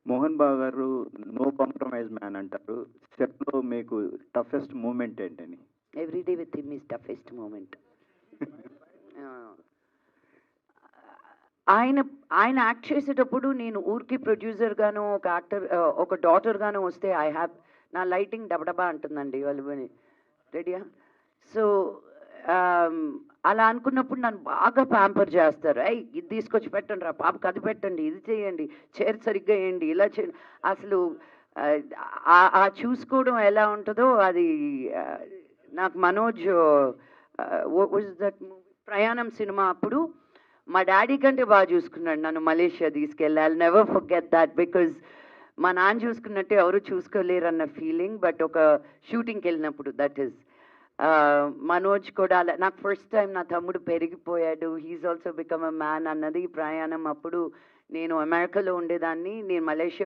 మోహన్ బాబు గారు no compromise man అంటారు. సెట్‌లో మీకు టఫెస్ట్ మూమెంట్ ఏంటని? Every day with him is toughest moment. ఆయన ఆయన యాక్ట్ చేసేటప్పుడు నేను ఊరికి ప్రొడ్యూసర్ గాను ఒక యాక్టర్ ఒక డాటర్ గాను వస్తే ఐ హ్యావ్ నా లైటింగ్ డబడబా అంటుందండి వాళ్ళు రెడీయా. సో అలా అనుకున్నప్పుడు నన్ను బాగా ప్యాంపర్ చేస్తారు. అయ్యి ఇది తీసుకొచ్చి పెట్టండి రా పాపకి, అది పెట్టండి, ఇది చేయండి, చైర్ సరిగ్గా వేయండి, ఇలా చేయండి. అసలు ఆ చూసుకోవడం ఎలా ఉంటుందో అది నాకు మనోజ్ దట్ ప్రయాణం సినిమా అప్పుడు మా డాడీ కంటే బాగా చూసుకున్నాడు నన్ను. మలేషియా తీసుకెళ్ళి I never forget that, because మా నాన్న చూసుకున్నట్టే ఎవరు చూసుకోలేరు అన్న ఫీలింగ్. బట్ ఒక షూటింగ్కి వెళ్ళినప్పుడు దట్ ఈస్ మనోజ్ కూడా అలా నాకు ఫస్ట్ టైం నా తమ్ముడు పెరిగిపోయాడు, he's also become a man అన్నది ప్రయాణం. అప్పుడు నేను అమెరికాలో ఉండేదాన్ని, నేను మలేషియా